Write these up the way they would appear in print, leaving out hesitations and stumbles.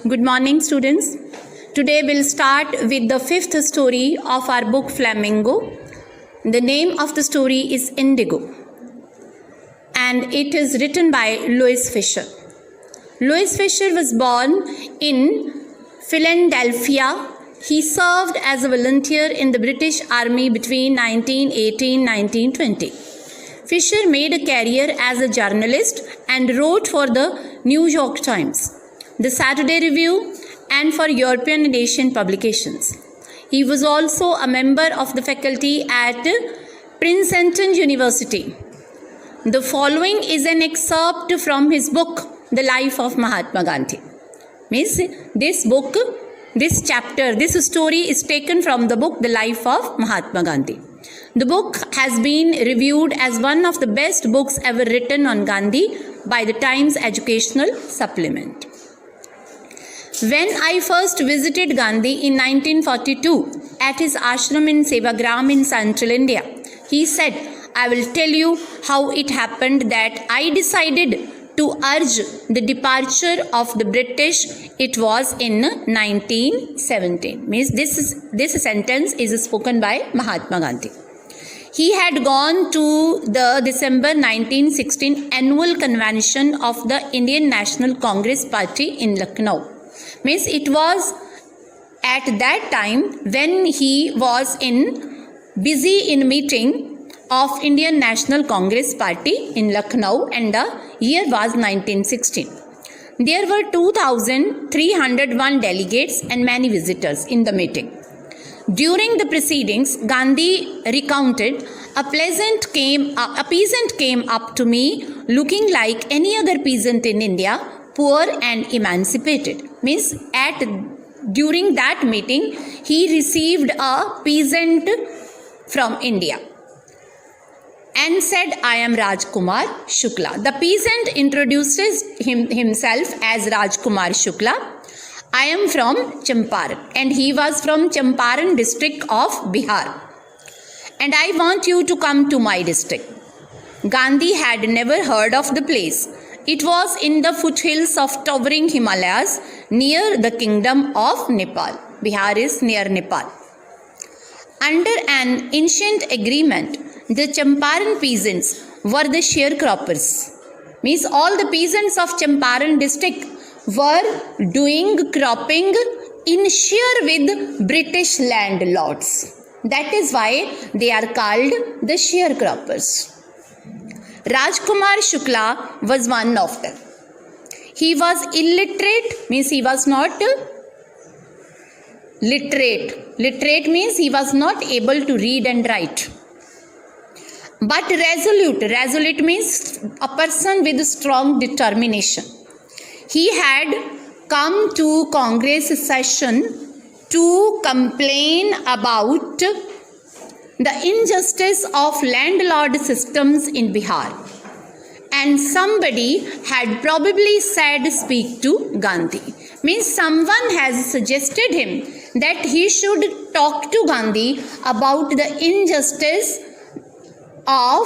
Good morning, students. Today we'll start with the fifth story of our book Flamingo. The name of the story is Indigo, and it is written by Louis Fisher. Louis Fisher was born in Philadelphia. He served as a volunteer in the British Army between 1918 and 1920. Fisher made a career as a journalist and wrote for the New York Times, the Saturday Review, and for European and Asian publications. He was also a member of the faculty at Princeton University. The following is an excerpt from his book, The Life of Mahatma Gandhi. Means this book, this chapter, this story is taken from the book, The Life of Mahatma Gandhi. The book has been reviewed as one of the best books ever written on Gandhi by the Times Educational Supplement. When I first visited Gandhi in 1942 at his ashram in Sevagram in central India, he said, "I will tell you how it happened that I decided to urge the departure of the British. It was in 1917. Means this sentence is spoken by Mahatma Gandhi. He had gone to the December 1916 annual convention of the Indian National Congress Party in Lucknow. Means it was at that time when he was busy in meeting of Indian National Congress Party in Lucknow, and the year was 1916. There were 2,301 delegates and many visitors in the meeting. During the proceedings, Gandhi recounted, a peasant came up to me looking like any other peasant in India, poor and emancipated. Means during that meeting, he received a peasant from India and said, "I am Rajkumar Shukla." The peasant introduces himself as Rajkumar Shukla. "I am from Champaran," and he was from Champaran district of Bihar, "and I want you to come to my district." Gandhi had never heard of the place. It was in the foothills of towering Himalayas near the kingdom of Nepal. Bihar is near Nepal. Under an ancient agreement, the Champaran peasants were the sharecroppers. Means all the peasants of Champaran district were doing cropping in share with British landlords. That is why they are called the sharecroppers. Rajkumar Shukla was one of them. He was illiterate, means he was not literate. Literate means he was not able to read and write. But resolute. Resolute means a person with strong determination. He had come to Congress session to complain about the injustice of landlord systems in Bihar, and somebody had probably said speak to Gandhi. Means someone has suggested him that he should talk to Gandhi about the injustice of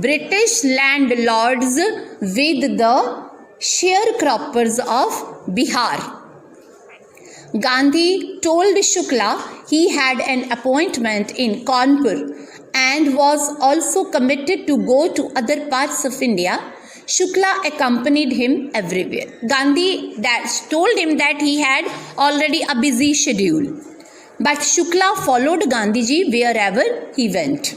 British landlords with the sharecroppers of Bihar. Gandhi told Shukla he had an appointment in Kanpur and was also committed to go to other parts of India. Shukla accompanied him everywhere. Gandhi told him that he had already a busy schedule, but Shukla followed Gandhiji wherever he went.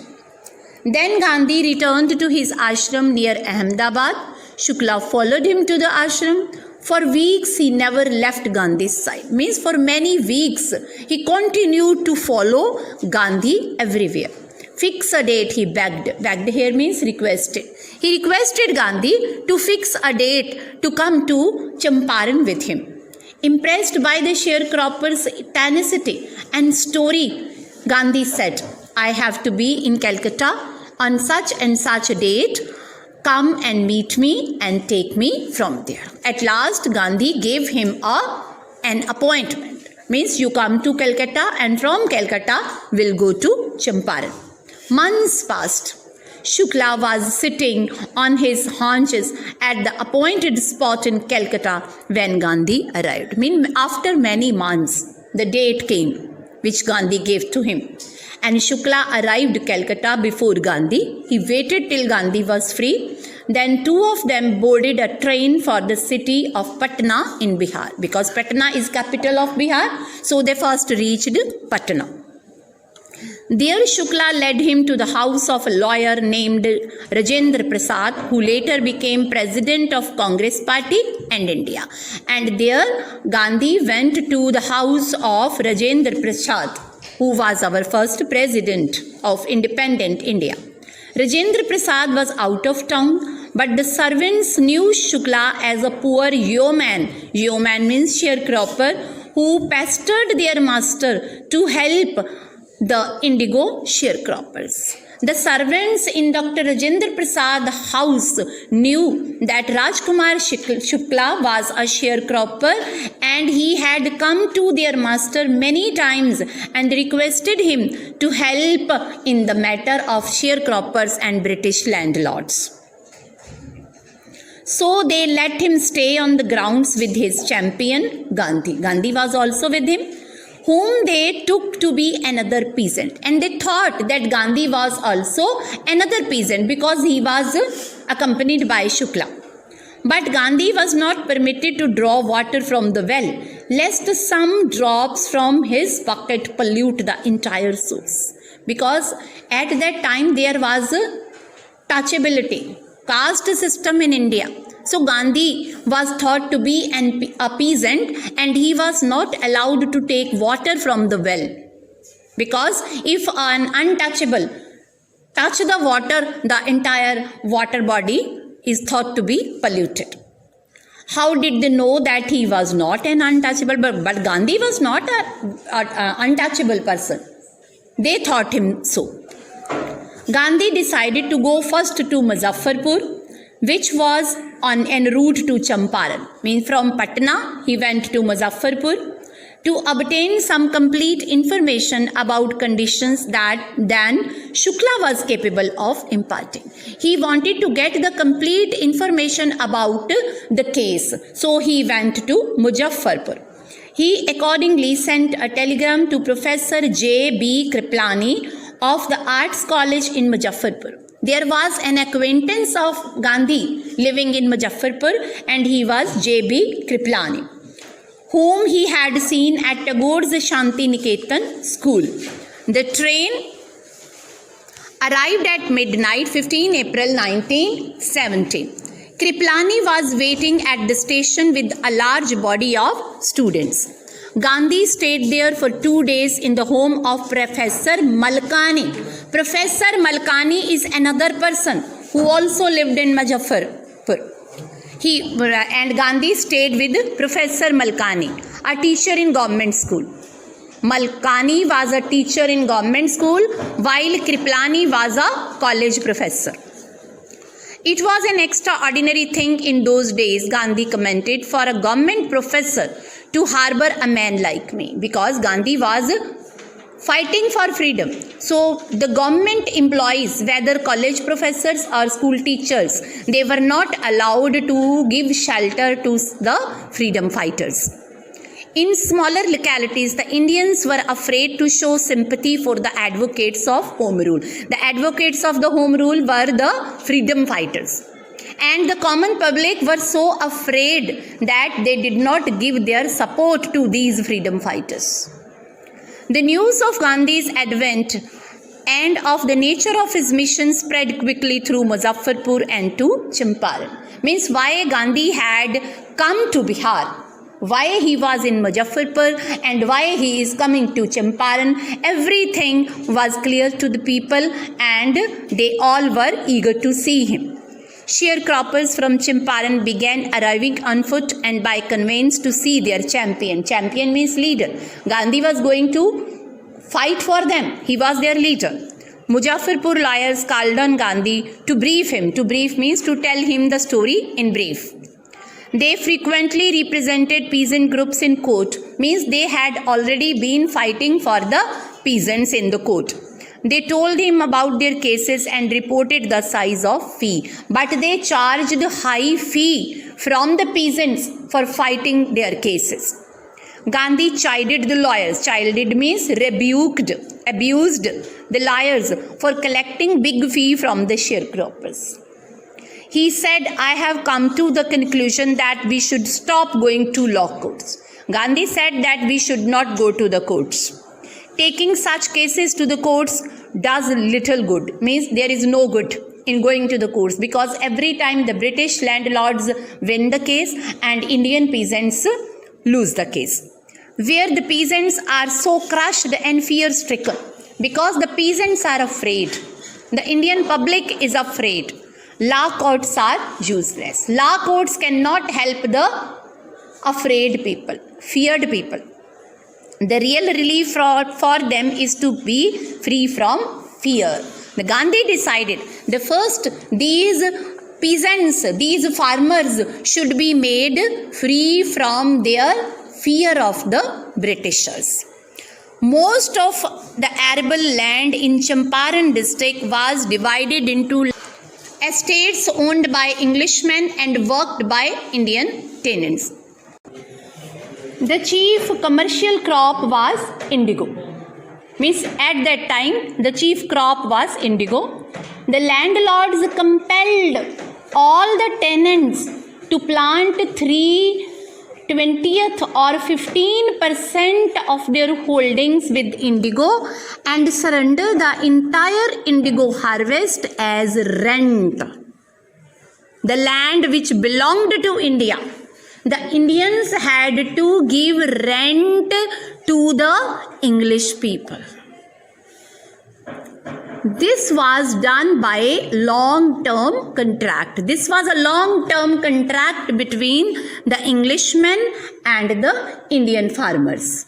Then Gandhi returned to his ashram near Ahmedabad. Shukla followed him to the ashram. For weeks he never left Gandhi's side. Means for many weeks he continued to follow Gandhi everywhere. Fix a date, he begged. Begged here means requested. He requested Gandhi to fix a date to come to Champaran with him. Impressed by the sharecroppers' tenacity and story, Gandhi said, "I have to be in Calcutta on such and such a date. Come and meet me and take me from there." At last, Gandhi gave him an appointment. Means you come to Calcutta, and from Calcutta we'll go to Champaran. Months passed. Shukla was sitting on his haunches at the appointed spot in Calcutta when Gandhi arrived. After many months, the date came which Gandhi gave to him. And Shukla arrived Calcutta before Gandhi. He waited till Gandhi was free. Then two of them boarded a train for the city of Patna in Bihar, because Patna is capital of Bihar. So they first reached Patna. There Shukla led him to the house of a lawyer named Rajendra Prasad, who later became president of Congress Party and India. And there Gandhi went to the house of Rajendra Prasad, who was our first president of independent India. Rajendra Prasad was out of town, but the servants knew Shukla as a poor yeoman. Yeoman means sharecropper, who pestered their master to help the indigo sharecroppers. The servants in Dr. Rajendra Prasad's house knew that Rajkumar Shukla was a sharecropper, and he had come to their master many times and requested him to help in the matter of sharecroppers and British landlords. So they let him stay on the grounds with his champion Gandhi. Gandhi was also with him, whom they took to be another peasant. And they thought that Gandhi was also another peasant because he was accompanied by Shukla. But Gandhi was not permitted to draw water from the well, lest some drops from his bucket pollute the entire source. Because at that time there was touchability, caste system in India. So Gandhi was thought to be a peasant, and he was not allowed to take water from the well. Because if an untouchable touch the water, the entire water body is thought to be polluted. How did they know that he was not an untouchable? But Gandhi was not an untouchable person. They thought him so. Gandhi decided to go first to Muzaffarpur, which was en route to Champaran. From Patna, he went to Muzaffarpur to obtain some complete information about conditions that then Shukla was capable of imparting. He wanted to get the complete information about the case. So he went to Muzaffarpur. He accordingly sent a telegram to Professor J.B. Kriplani of the Arts College in Muzaffarpur. There was an acquaintance of Gandhi living in Muzaffarpur, and he was J.B. Kriplani, whom he had seen at Tagore's Shanti Niketan school. The train arrived at midnight, 15 April 1917. Kriplani was waiting at the station with a large body of students. Gandhi stayed there for 2 days in the home of Professor Malkani. Professor Malkani is another person who also lived in Muzaffarpur. And Gandhi stayed with Professor Malkani, a teacher in government school. Malkani was a teacher in government school, while Kriplani was a college professor. It was an extraordinary thing in those days, Gandhi commented, for a government professor to harbor a man like me, because Gandhi was fighting for freedom. So the government employees, whether college professors or school teachers, they were not allowed to give shelter to the freedom fighters. In smaller localities, the Indians were afraid to show sympathy for the advocates of Home Rule. The advocates of the Home Rule were the freedom fighters. And the common public were so afraid that they did not give their support to these freedom fighters. The news of Gandhi's advent and of the nature of his mission spread quickly through Muzaffarpur and to Champaran. Why Gandhi had come to Bihar, why he was in Muzaffarpur, and why he is coming to Champaran, everything was clear to the people, and they all were eager to see him. Sharecroppers from Champaran began arriving on foot and by conveyance to see their champion. Champion means leader. Gandhi was going to fight for them. He was their leader. Muzaffarpur lawyers called on Gandhi to brief him. To brief means to tell him the story in brief. They frequently represented peasant groups in court. Means they had already been fighting for the peasants in the court. They told him about their cases and reported the size of fee. But they charged high fee from the peasants for fighting their cases. Gandhi chided the lawyers. Chided means rebuked, abused the lawyers for collecting big fee from the sharecroppers. He said, I have come to the conclusion that we should stop going to law courts. Gandhi said that we should not go to the courts. Taking such cases to the courts does little good, means there is no good in going to the courts, because every time the British landlords win the case and Indian peasants lose the case. Where the peasants are so crushed and fear-stricken, because the peasants are afraid. The Indian public is afraid. Law courts are useless. Law courts cannot help the afraid people, feared people. The real relief for them is to be free from fear. The Gandhi decided the first these peasants, these farmers should be made free from their fear of the Britishers. Most of the arable land in Champaran district was divided into estates owned by Englishmen and worked by Indian tenants. The chief commercial crop was indigo. Means at that time the chief crop was indigo. The landlords compelled all the tenants to plant 3/20 or 15% of their holdings with indigo and surrender the entire indigo harvest as rent. The land which belonged to India, the Indians had to give rent to the English people. This was done by long-term contract. This was a long-term contract between the Englishmen and the Indian farmers.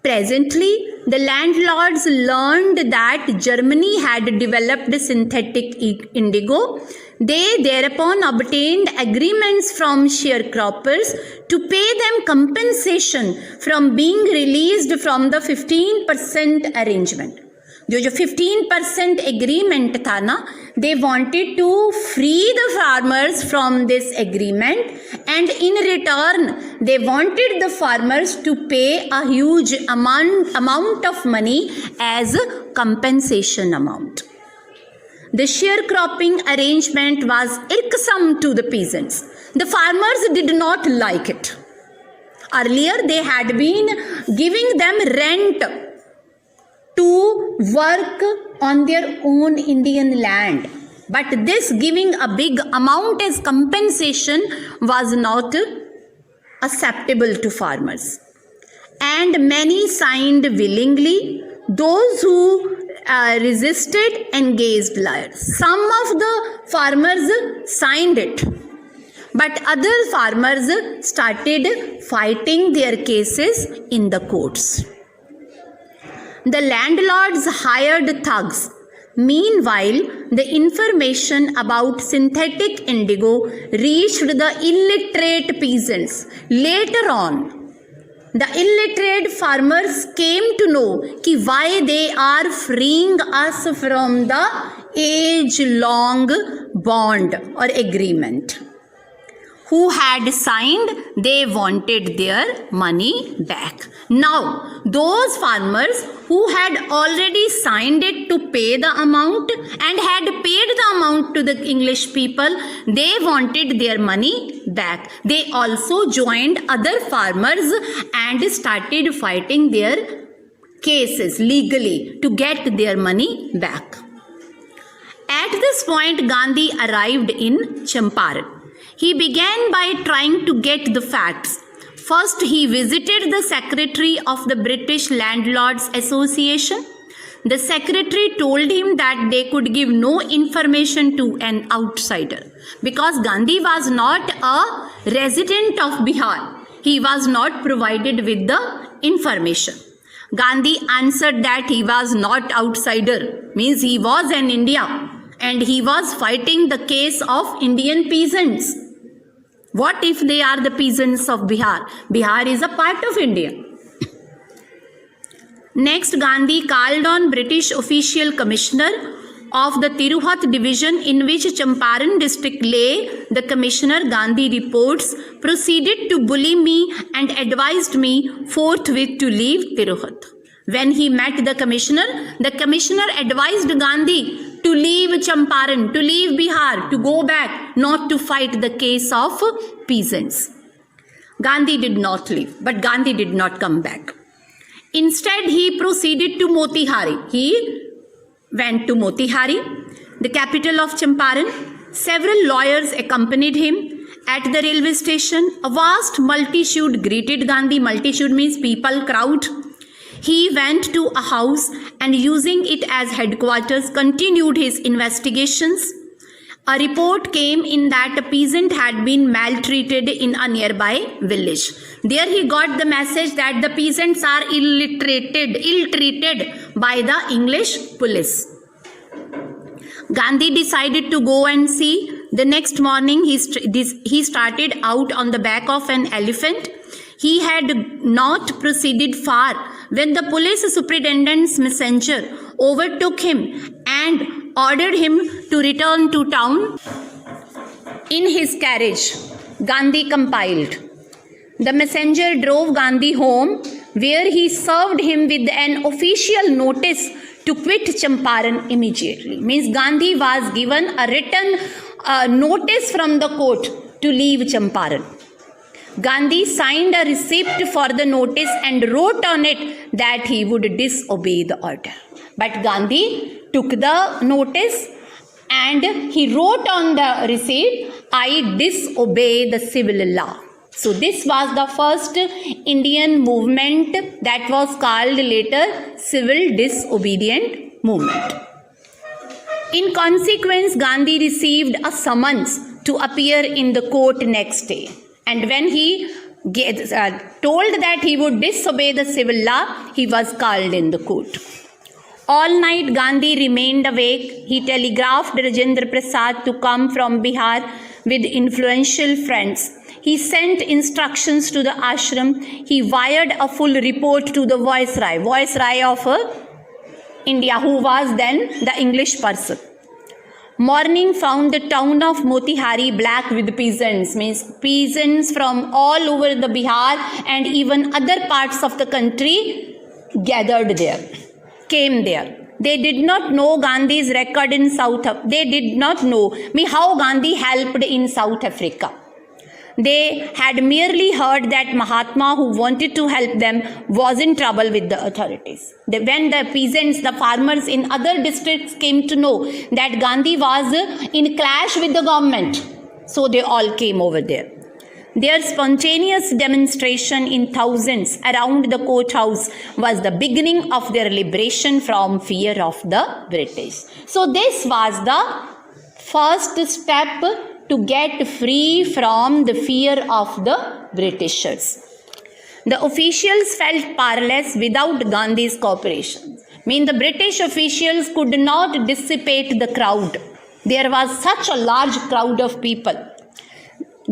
Presently, the landlords learned that Germany had developed synthetic indigo. They thereupon obtained agreements from sharecroppers to pay them compensation from being released from the 15% arrangement. जो 15% agreement था ना, they wanted to free the farmers from this agreement, and in return they wanted the farmers to pay a huge amount of money as compensation amount. The sharecropping arrangement was irksome to the peasants. The farmers did not like it. Earlier they had been giving them rent to work on their own Indian land. But this giving a big amount as compensation was not acceptable to farmers. And many signed willingly. Those who resisted engaged liars. Some of the farmers signed it, but other farmers started fighting their cases in the courts. The landlords hired thugs. Meanwhile, the information about synthetic indigo reached the illiterate peasants. Later on, the illiterate farmers came to know why they are freeing us from the age-long bond or agreement. Who had signed, they wanted their money back. Now, those farmers who had already signed it to pay the amount and had paid the amount to the English people, they wanted their money back. They also joined other farmers and started fighting their cases legally to get their money back. At this point, Gandhi arrived in Champaran. He began by trying to get the facts. First, he visited the secretary of the British Landlords Association. The secretary told him that they could give no information to an outsider because Gandhi was not a resident of Bihar. He was not provided with the information. Gandhi answered that he was not outsider, means he was in India and he was fighting the case of Indian peasants. What if they are the peasants of Bihar? Bihar is a part of India. Next, Gandhi called on British official commissioner of the Tirupati division in which Champaran district lay. The commissioner, Gandhi reports, proceeded to bully me and advised me forthwith to leave Tirupati. When he met the commissioner advised Gandhi to leave Champaran, to leave Bihar, to go back, not to fight the case of peasants. Gandhi did not leave, but Gandhi did not come back. Instead, he proceeded to Motihari. He went to Motihari, the capital of Champaran. Several lawyers accompanied him. At the railway station, a vast multitude greeted Gandhi. Multitude means people, crowd. He went to a house and using it as headquarters continued his investigations. A report came in that a peasant had been maltreated in a nearby village. There he got the message that the peasants are ill-treated by the English police. Gandhi decided to go and see. The next morning he started out on the back of an elephant. He had not proceeded far when the police superintendent's messenger overtook him and ordered him to return to town in his carriage. Gandhi complied. The messenger drove Gandhi home, where he served him with an official notice to quit Champaran immediately. Means Gandhi was given a written notice from the court to leave Champaran. Gandhi signed a receipt for the notice and wrote on it that he would disobey the order. But Gandhi took the notice and he wrote on the receipt, I disobey the civil law. So this was the first Indian movement that was called later Civil Disobedient Movement. In consequence, Gandhi received a summons to appear in the court next day. And when he told that he would disobey the civil law, he was called in the court. All night Gandhi remained awake. He telegraphed Rajendra Prasad to come from Bihar with influential friends. He sent instructions to the ashram. He wired a full report to the Viceroy of India, who was then the English person. Morning found the town of Motihari black with peasants, means peasants from all over the Bihar and even other parts of the country gathered there, came there. They did not know Gandhi's record in They did not know how Gandhi helped in South Africa. They had merely heard that Mahatma, who wanted to help them, was in trouble with the authorities. When the peasants, the farmers in other districts came to know that Gandhi was in clash with the government, so they all came over there. Their spontaneous demonstration in thousands around the courthouse was the beginning of their liberation from fear of the British. So this was the first step to get free from the fear of the Britishers. The officials felt powerless without Gandhi's cooperation. The British officials could not dissipate the crowd. There was such a large crowd of people.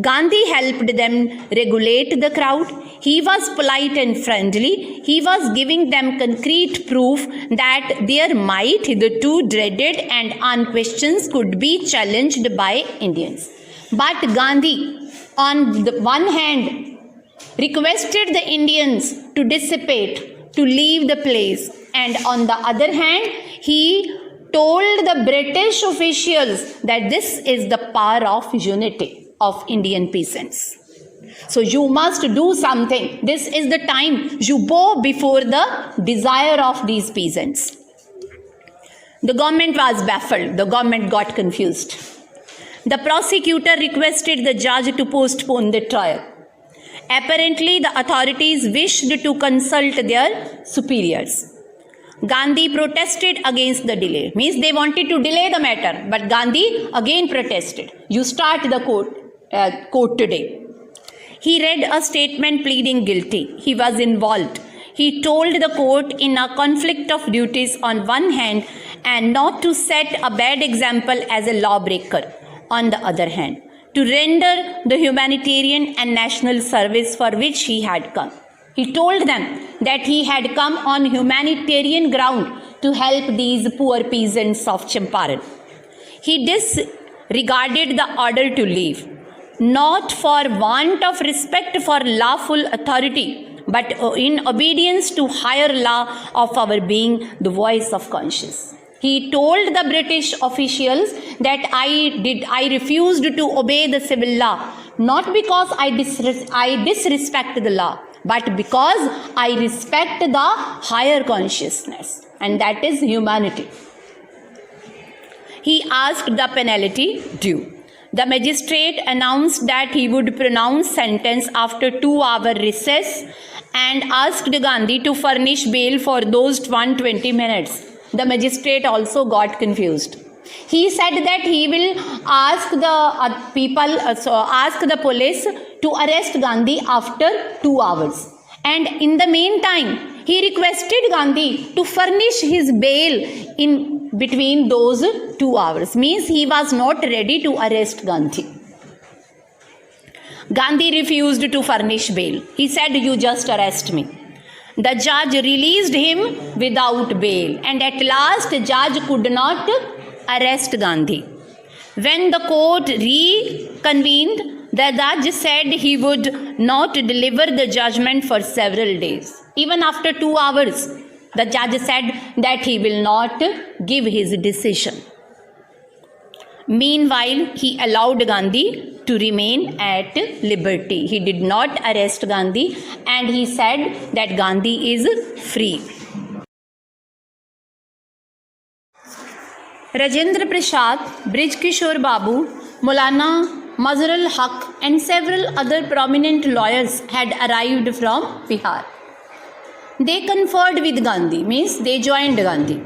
Gandhi helped them regulate the crowd. He was polite and friendly. He was giving them concrete proof that their might, hitherto dreaded and unquestioned, could be challenged by Indians. But Gandhi, on the one hand, requested the Indians to dissipate, to leave the place, and on the other hand, he told the British officials that this is the power of unity of Indian peasants. So you must do something. This is the time you bow before the desire of these peasants. The government was baffled. The government got confused. The prosecutor requested the judge to postpone the trial. Apparently, the authorities wished to consult their superiors. Gandhi protested against the delay. They wanted to delay the matter, but Gandhi again protested. You start the court today. He read a statement pleading guilty. He was involved. He told the court in a conflict of duties on one hand and not to set a bad example as a lawbreaker on the other hand, to render the humanitarian and national service for which he had come. He told them that he had come on humanitarian ground to help these poor peasants of Champaran. He disregarded the order to leave, not for want of respect for lawful authority, but in obedience to higher law of our being, the voice of conscience. He told the British officials that I refused to obey the civil law, not because I disrespect the law, but because I respect the higher consciousness, and that is humanity. He asked the penalty due. The magistrate announced that he would pronounce sentence after 2-hour recess and asked Gandhi to furnish bail for those 120 minutes. The magistrate also got confused. He said that he will ask the police to arrest Gandhi after 2 hours. And in the meantime, he requested Gandhi to furnish his bail in between those 2 hours. Means he was not ready to arrest Gandhi. Gandhi refused to furnish bail. He said, "You just arrest me." The judge released him without bail, and at last the judge could not arrest Gandhi. When the court reconvened, the judge said he would not deliver the judgment for several days. Even after 2 hours, the judge said that he will not give his decision. Meanwhile, he allowed Gandhi to remain at liberty. He did not arrest Gandhi, and he said that Gandhi is free. Rajendra Prasad, Brij Kishore Babu, Maulana Mazharul Haq and several other prominent lawyers had arrived from Bihar. They conferred with Gandhi, means they joined Gandhi.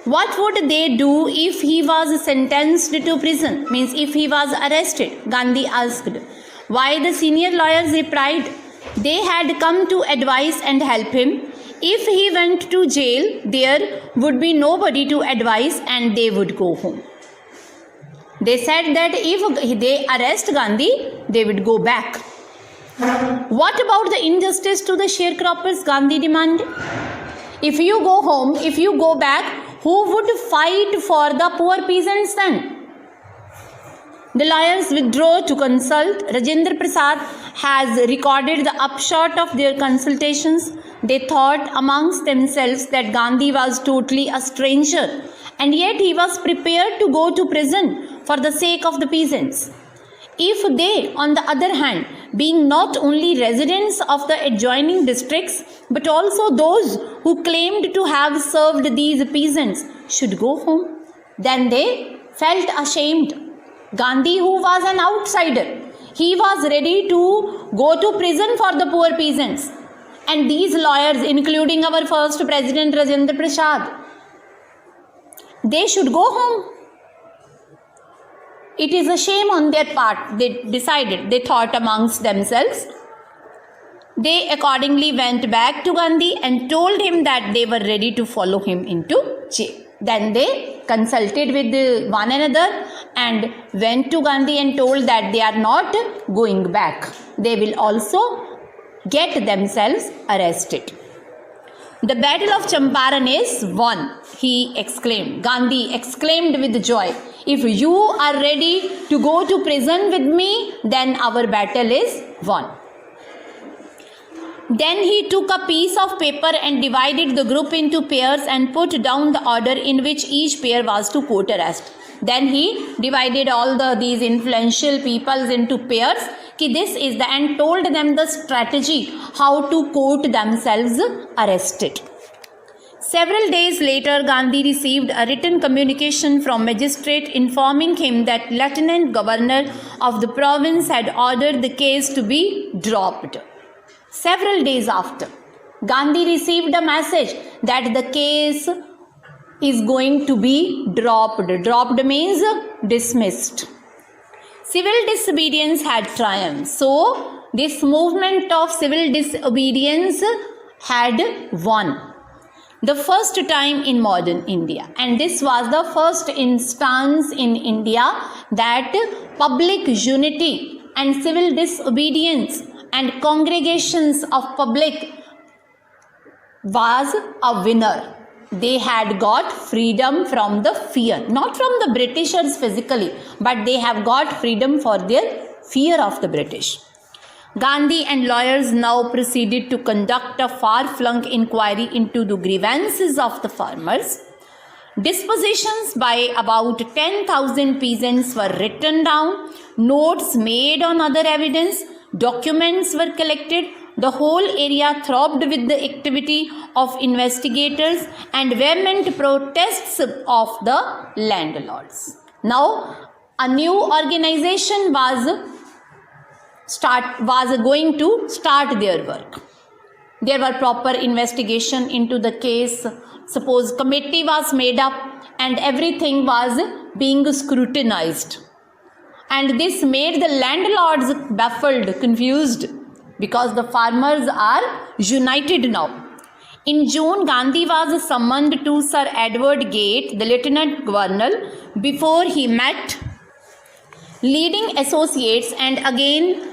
What would they do if he was sentenced to prison, means if he was arrested? Gandhi asked. Why, the senior lawyers replied, they had come to advise and help him. If he went to jail, there would be nobody to advise and they would go home. They said that if they arrest Gandhi, they would go back. What about the injustice to the sharecroppers? Gandhi demanded. If you go home, if you go back, who would fight for the poor peasants then? The lawyers withdrew to consult. Rajendra Prasad has recorded the upshot of their consultations. They thought amongst themselves that Gandhi was totally a stranger, and yet he was prepared to go to prison for the sake of the peasants. If they, on the other hand, being not only residents of the adjoining districts, but also those who claimed to have served these peasants, should go home, then they felt ashamed. Gandhi, who was an outsider, he was ready to go to prison for the poor peasants. And these lawyers, including our first president Rajendra Prasad, they should go home. It is a shame on their part. They decided, they thought amongst themselves. They accordingly went back to Gandhi and told him that they were ready to follow him into jail. Then they consulted with one another and went to Gandhi and told that they are not going back. They will also get themselves arrested. The battle of Champaran is won, he exclaimed. Gandhi exclaimed with joy. If you are ready to go to prison with me, then our battle is won. Then he took a piece of paper and divided the group into pairs and put down the order in which each pair was to court arrest. Then he divided all these influential peoples into pairs. This is the, and told them the strategy how to court themselves arrested. Several days later, Gandhi received a written communication from magistrate informing him that Lieutenant Governor of the province had ordered the case to be dropped. Several days after, Gandhi received a message that the case is going to be dropped. Dropped means dismissed. Civil disobedience had triumphed. So, this movement of civil disobedience had won. The first time in modern India, and this was the first instance in India that public unity and civil disobedience and congregations of public was a winner. They had got freedom from the fear, not from the Britishers physically, but they have got freedom for their fear of the British. Gandhi and lawyers now proceeded to conduct a far-flung inquiry into the grievances of the farmers. Dispositions by about 10,000 peasants were written down, notes made on other evidence, documents were collected. The whole area throbbed with the activity of investigators and vehement protests of the landlords. Now, a new organization was going to start their work. There were proper investigation into the case. Suppose committee was made up and everything was being scrutinized. And this made the landlords baffled, confused, because the farmers are united now. In June, Gandhi was summoned to Sir Edward Gate, the Lieutenant Governor, before he met leading associates and again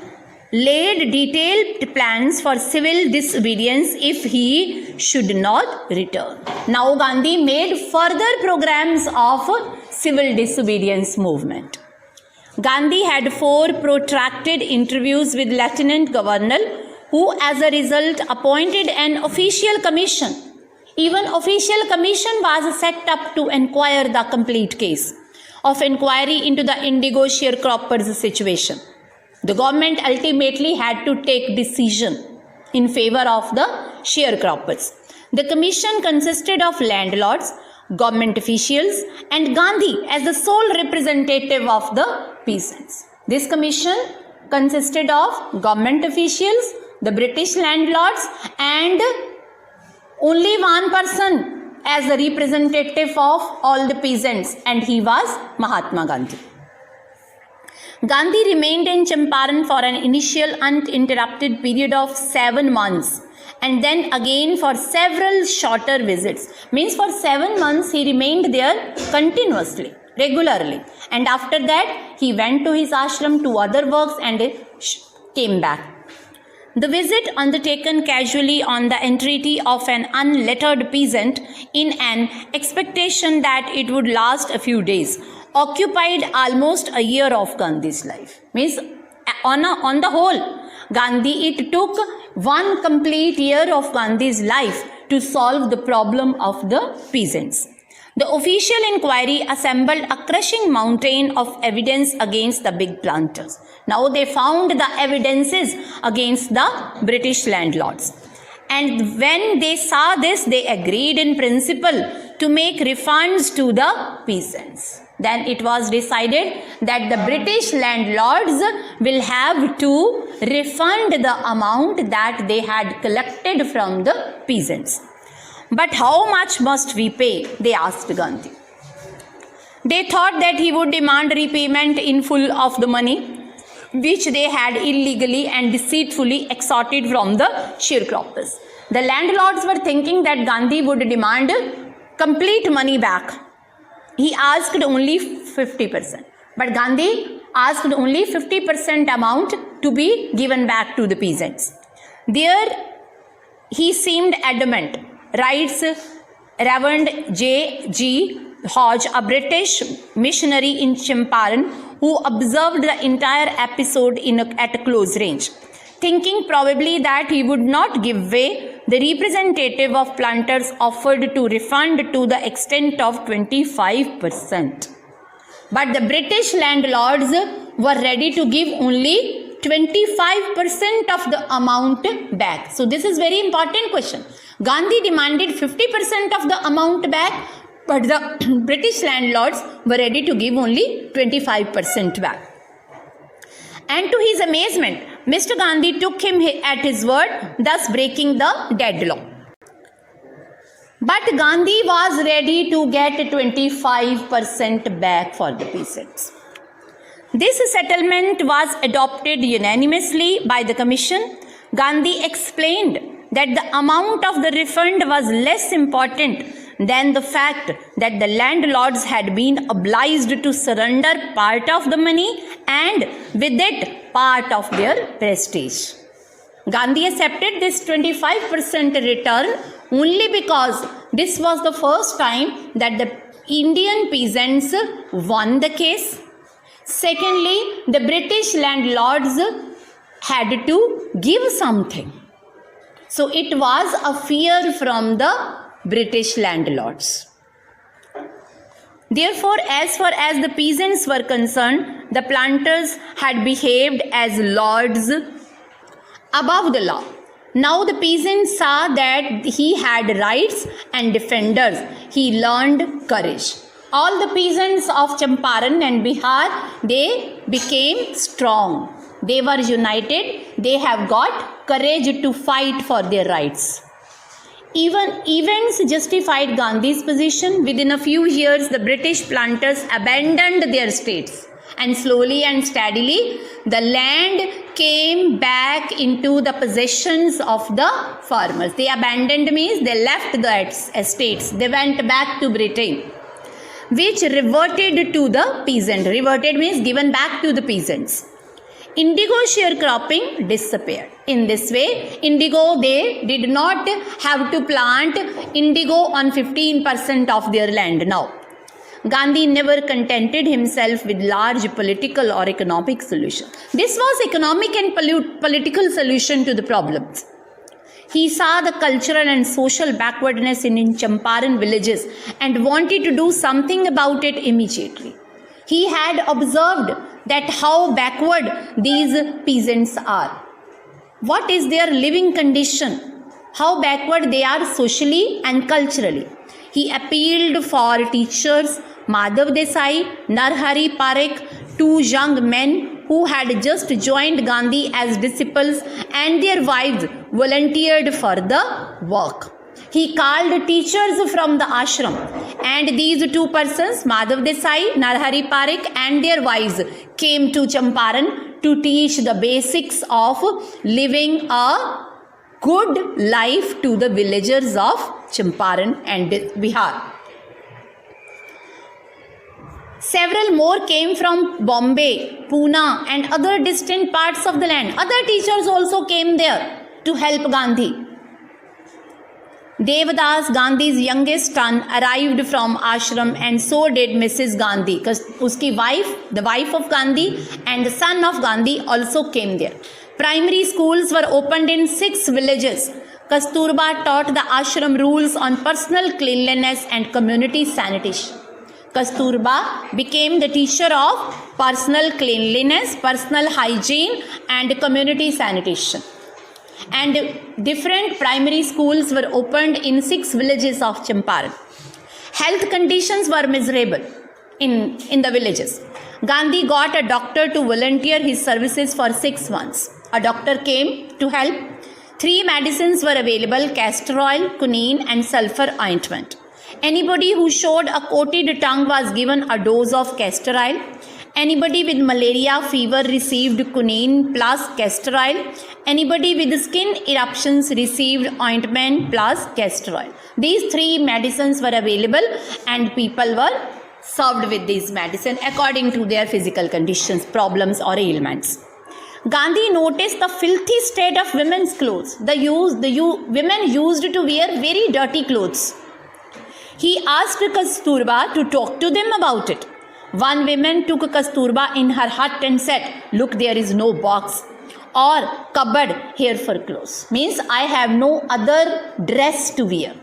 laid detailed plans for civil disobedience if he should not return. Now Gandhi made further programs of civil disobedience movement. Gandhi had 4 protracted interviews with Lieutenant Governor, who as a result appointed an official commission. Even official commission was set up to inquire the complete case of inquiry into the indigo sharecroppers situation. The government ultimately had to take decision in favor of the sharecroppers. The commission consisted of landlords, government officials, and Gandhi as the sole representative of the peasants. This commission consisted of government officials, the British landlords, and only one person as the representative of all the peasants, and he was Mahatma Gandhi. Gandhi remained in Champaran for an initial uninterrupted period of 7 months and then again for several shorter visits. Means for 7 months he remained there continuously, regularly, and after that he went to his ashram to other works and came back. The visit, undertaken casually on the entreaty of an unlettered peasant in an expectation that it would last a few days, occupied almost a year of Gandhi's life. Means on the whole, it took 1 complete year of Gandhi's life to solve the problem of the peasants. The official inquiry assembled a crushing mountain of evidence against the big planters. Now they found the evidences against the British landlords. And when they saw this, they agreed in principle to make refunds to the peasants. Then it was decided that the British landlords will have to refund the amount that they had collected from the peasants. But how much must we pay? They asked Gandhi. They thought that he would demand repayment in full of the money which they had illegally and deceitfully extorted from the sharecroppers. The landlords were thinking that Gandhi would demand complete money back. He asked only 50%. But Gandhi asked only 50% amount to be given back to the peasants. There he seemed adamant, writes Reverend J.G. Hodge, a British missionary in Champaran, who observed the entire episode at a close range. Thinking probably that he would not give way, the representative of planters offered to refund to the extent of 25%. But the British landlords were ready to give only 25% of the amount back. So this is very important question. Gandhi demanded 50% of the amount back, but the British landlords were ready to give only 25% back. And to his amazement, Mr. Gandhi took him at his word, thus breaking the deadlock. But Gandhi was ready to get 25% back for the peasants. This settlement was adopted unanimously by the commission. Gandhi explained that the amount of the refund was less important than the fact that the landlords had been obliged to surrender part of the money and with it part of their prestige. Gandhi accepted this 25% return only because this was the first time that the Indian peasants won the case. Secondly, the British landlords had to give something. So it was a fear from the British landlords. Therefore, as far as the peasants were concerned, the planters had behaved as lords above the law. Now the peasants saw that he had rights and defenders. He learned courage. All the peasants of Champaran and Bihar, they became strong. They were united. They have got courage to fight for their rights. Even events justified Gandhi's position. Within a few years, the British planters abandoned their states, and slowly and steadily the land came back into the possessions of the farmers. They abandoned means they left the estates. They went back to Britain, which reverted to the peasant. Reverted means given back to the peasants. Indigo sharecropping disappeared. In this way, indigo, they did not have to plant indigo on 15% of their land now. Gandhi never contented himself with large political or economic solution. This was economic and political solution to the problems. He saw the cultural and social backwardness in Champaran villages and wanted to do something about it immediately. He had observed that how backward these peasants are. What is their living condition? How backward they are socially and culturally. He appealed for teachers, Madhav Desai, Narhari Parekh, two young men who had just joined Gandhi as disciples, and their wives volunteered for the work. He called teachers from the ashram, and these two persons, Madhav Desai, Narhari Parekh, and their wives, came to Champaran to teach the basics of living a good life to the villagers of Champaran and Bihar. Several more came from Bombay, Pune, and other distant parts of the land. Other teachers also came there to help Gandhi. Devdas, Gandhi's youngest son, arrived from ashram, and so did Mrs. Gandhi, because uski wife, the wife of Gandhi, and the son of Gandhi also came there. Primary schools were opened in 6 villages. Kasturba taught the ashram rules on personal cleanliness and community sanitation. Kasturba became the teacher of personal cleanliness, personal hygiene, and community sanitation. And different primary schools were opened in 6 villages of Champaran. Health conditions were miserable in the villages. Gandhi got a doctor to volunteer his services for 6 months. A doctor came to help. 3 medicines were available: castor oil, quinine, and sulfur ointment. Anybody who showed a coated tongue was given a dose of castor oil. Anybody with malaria fever received quinine plus castor oil. Anybody with skin eruptions received ointment plus castor oil. These 3 medicines were available, and people were served with these medicine according to their physical conditions, problems, or ailments. Gandhi noticed the filthy state of women's clothes. Women used to wear very dirty clothes. He asked Kasturba to talk to them about it. One woman took Kasturba in her hut and said, "Look, there is no box or cupboard here for clothes. Means I have no other dress to wear.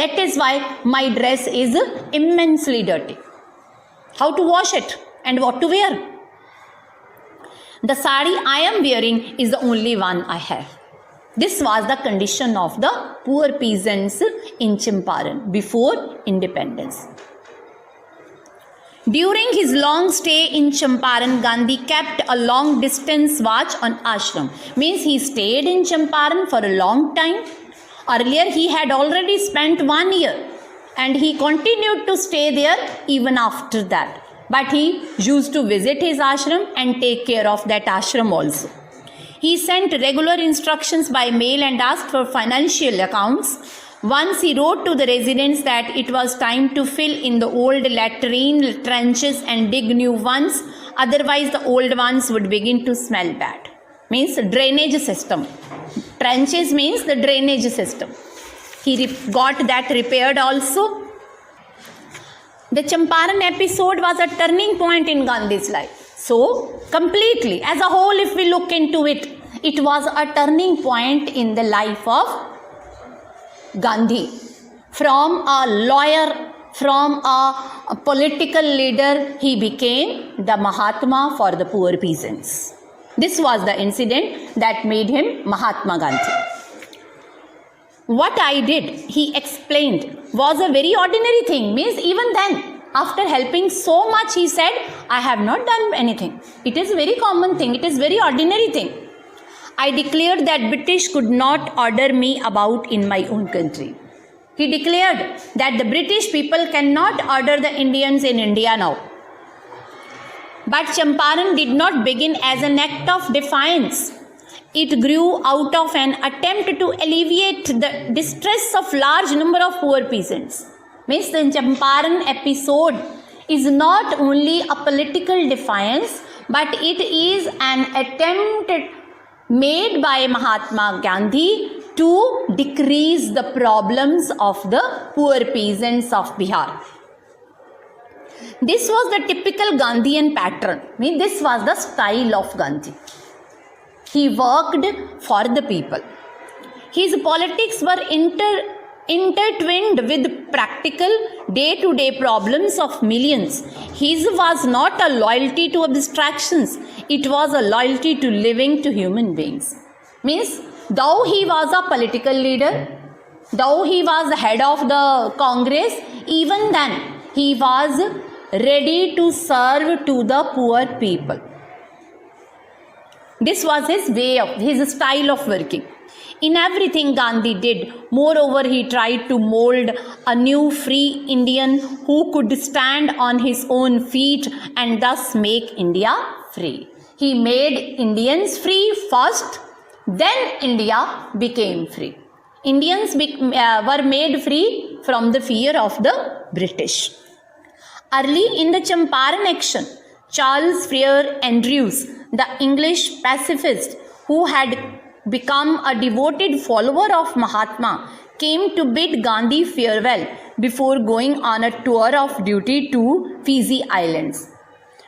That is why my dress is immensely dirty. How to wash it and what to wear? The sari I am wearing is the only one I have." This was the condition of the poor peasants in Champaran before independence. During his long stay in Champaran, Gandhi kept a long distance watch on ashram. Means he stayed in Champaran for a long time. Earlier he had already spent 1 year, and he continued to stay there even after that. But he used to visit his ashram and take care of that ashram also. He sent regular instructions by mail and asked for financial accounts. Once he wrote to the residents that it was time to fill in the old latrine trenches and dig new ones, otherwise the old ones would begin to smell bad. means drainage system. Trenches means the drainage system. He got that repaired also. The Champaran episode was a turning point in Gandhi's life. So, completely, as a whole, if we look into it, it was a turning point in the life of Gandhi. From a lawyer, from a political leader, he became the Mahatma for the poor peasants. This was the incident that made him Mahatma Gandhi. What I did, he explained, was a very ordinary thing. Means even then, after helping so much, he said, I have not done anything. It is a very common thing. It is very ordinary thing. I declared that British could not order me about in my own country. He declared that the British people cannot order the Indians in India now. But Champaran did not begin as an act of defiance. It grew out of an attempt to alleviate the distress of large number of poor peasants. Means the Champaran episode is not only a political defiance, but it is an attempt made by Mahatma Gandhi to decrease the problems of the poor peasants of Bihar. This was the typical Gandhian pattern. This was the style of Gandhi. He worked for the people. His politics were intertwined with practical day-to-day problems of millions. His was not a loyalty to abstractions. It was a loyalty to living to human beings. Means, though he was a political leader, though he was the head of the Congress, even then he was ready to serve to the poor people. This was his style of working. In everything Gandhi did, moreover, he tried to mold a new free Indian who could stand on his own feet and thus make India free. He made Indians free first, then India became free. Indians were made free from the fear of the British. Early in the Champaran action, Charles Freer Andrews, the English pacifist who had become a devoted follower of Mahatma, came to bid Gandhi farewell before going on a tour of duty to Fiji Islands.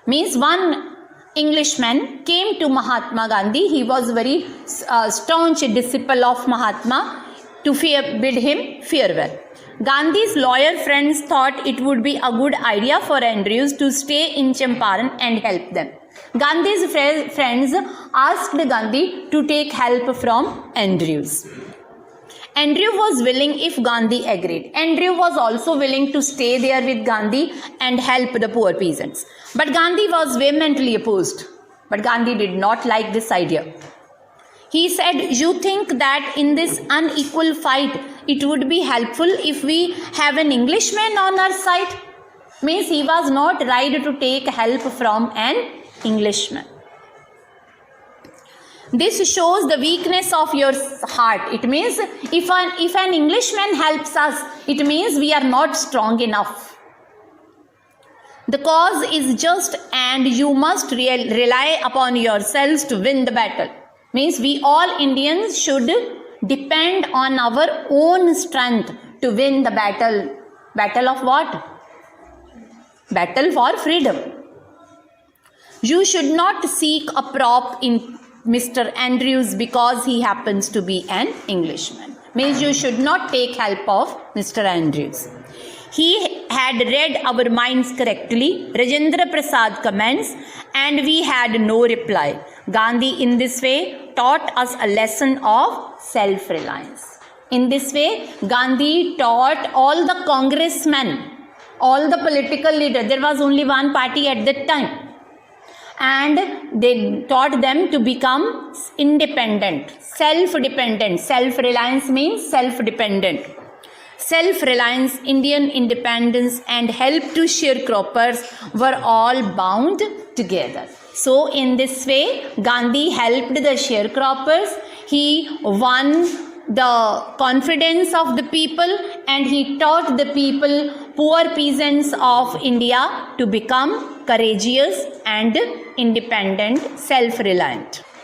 Means one Englishman came to Mahatma Gandhi. He was very staunch disciple of Mahatma to bid him farewell. Gandhi's lawyer friends thought it would be a good idea for Andrews to stay in Champaran and help them. Gandhi's friends asked Gandhi to take help from Andrews. Andrew was willing if Gandhi agreed. Andrew was also willing to stay there with Gandhi and help the poor peasants. But Gandhi was vehemently opposed. But Gandhi did not like this idea. He said, you think that in this unequal fight, it would be helpful if we have an Englishman on our side? Means he was not ready to take help from an Englishman. This shows the weakness of your heart. It means if an Englishman helps us, it means we are not strong enough. The cause is just and you must rely upon yourselves to win the battle. Means we all Indians should depend on our own strength to win the battle. Battle of what? Battle for freedom. You should not seek a prop in Mr. Andrews because he happens to be an Englishman. Means you should not take help of Mr. Andrews. He had read our minds correctly, Rajendra Prasad comments, and we had no reply. Gandhi in this way taught us a lesson of self-reliance. In this way, Gandhi taught all the congressmen, all the political leaders, there was only one party at that time, and they taught them to become independent, self-dependent. Self-reliance means self-dependent. Self-reliance, Indian independence and help to sharecroppers were all bound together. So in this way, Gandhi helped the sharecroppers. He won the confidence of the people and he taught the people, poor peasants of India, to become courageous and independent, self-reliant.